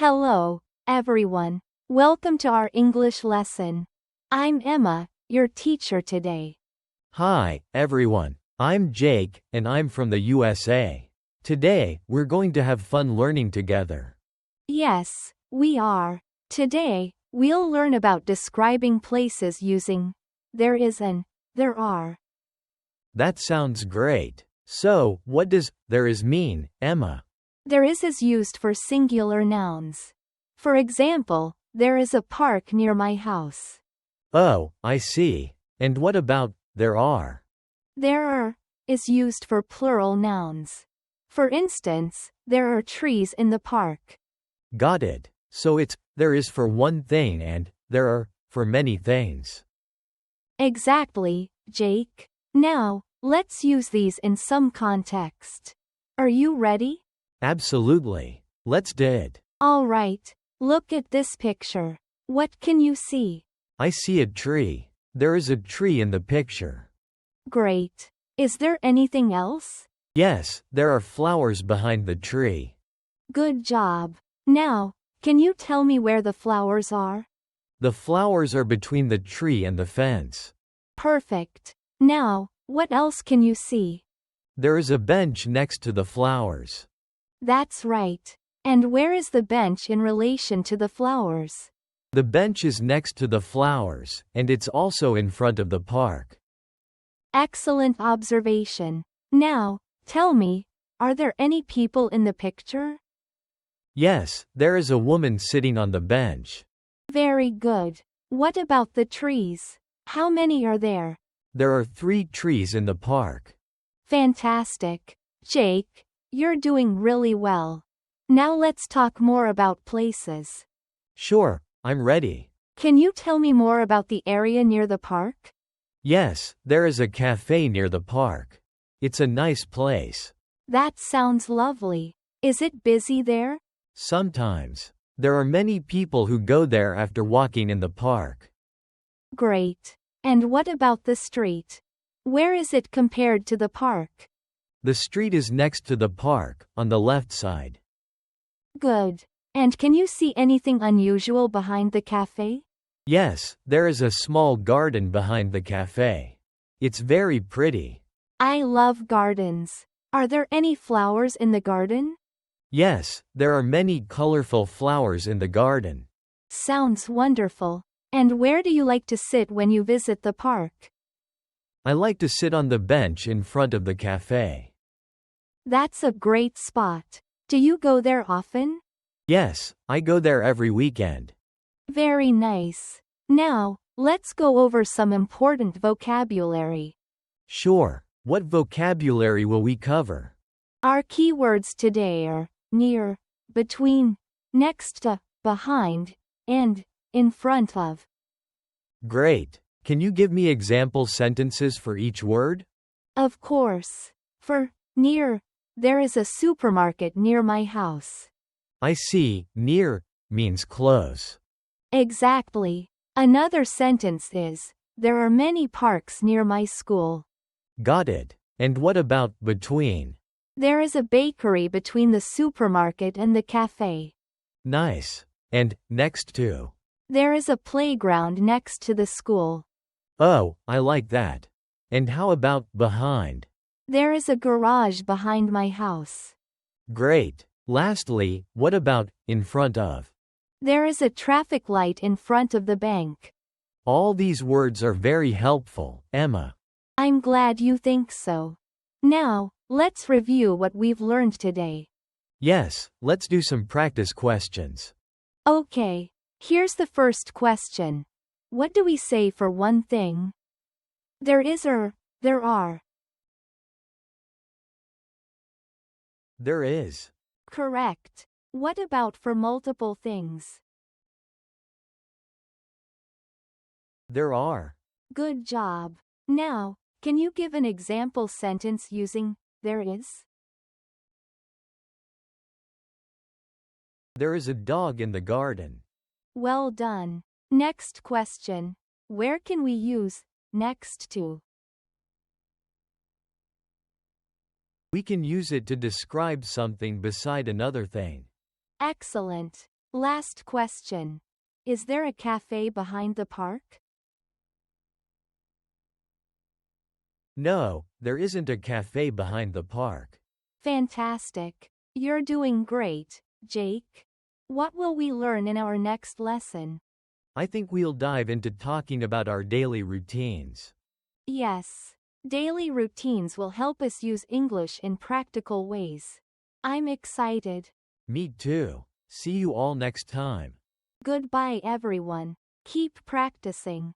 Hello, everyone. Welcome to our English lesson. I'm Emma, your teacher today. Hi, everyone. I'm Jake, and I'm from the USA. Today, we're going to have fun learning together. Yes, we are. Today, we'll learn about describing places using there is and there are. That sounds great. So, what does there is mean, Emma? There is used for singular nouns. For example, there is a park near my house. Oh, I see. And what about there are? There are is used for plural nouns. For instance, there are trees in the park. Got it. So it's there is for one thing and there are for many things. Exactly, Jake. Now, let's use these in some context. Are you ready? Absolutely. Let's do it. All right, look at this picture. What can you see? I see a tree. There is a tree in the picture. Great. Is there anything else? Yes, there are flowers behind the tree. Good job. Now, can you tell me where the flowers are? The flowers are between the tree and the fence. Perfect. Now, what else can you see? There is a bench next to the flowers. That's right. And where is the bench in relation to the flowers? The bench is next to the flowers, and it's also in front of the park. Excellent observation. Now, tell me, are there any people in the picture? Yes, there is a woman sitting on the bench. Very good. What about the trees? How many are there? There are 3 trees in the park. Fantastic. Jake, you're doing really well. Now let's talk more about places. Sure, I'm ready. Can you tell me more about the area near the park? Yes, there is a cafe near the park. It's a nice place. That sounds lovely. Is it busy there? Sometimes. There are many people who go there after walking in the park. Great. And what about the street? Where is it compared to the park? The street is next to the park, on the left side. Good. And can you see anything unusual behind the cafe? Yes, there is a small garden behind the cafe. It's very pretty. I love gardens. Are there any flowers in the garden? Yes, there are many colorful flowers in the garden. Sounds wonderful. And where do you like to sit when you visit the park? I like to sit on the bench in front of the cafe. That's a great spot. Do you go there often? Yes, I go there every weekend. Very nice. Now, let's go over some important vocabulary. Sure. What vocabulary will we cover? Our keywords today are near, between, next to, behind, and in front of. Great. Can you give me example sentences for each word? Of course. For near, there is a supermarket near my house. I see. Near means close. Exactly. Another sentence is, there are many parks near my school. Got it. And what about between? There is a bakery between the supermarket and the cafe. Nice. And next to? There is a playground next to the school. Oh, I like that. And how about behind? There is a garage behind my house. Great. Lastly, what about in front of? There is a traffic light in front of the bank. All these words are very helpful, Emma. I'm glad you think so. Now, let's review what we've learned today. Yes, let's do some practice questions. Okay, here's the first question. What do we say for one thing? There is or there are. There is. Correct. What about for multiple things? There are. Good job. Now, can you give an example sentence using there is? There is a dog in the garden. Well done. Next question. Where can we use next to? We can use it to describe something beside another thing. Excellent. Last question. Is there a cafe behind the park? No, there isn't a cafe behind the park. Fantastic. You're doing great, Jake. What will we learn in our next lesson? I think we'll dive into talking about our daily routines. Yes. Daily routines will help us use English in practical ways. I'm excited. Me too. See you all next time. Goodbye, everyone. Keep practicing.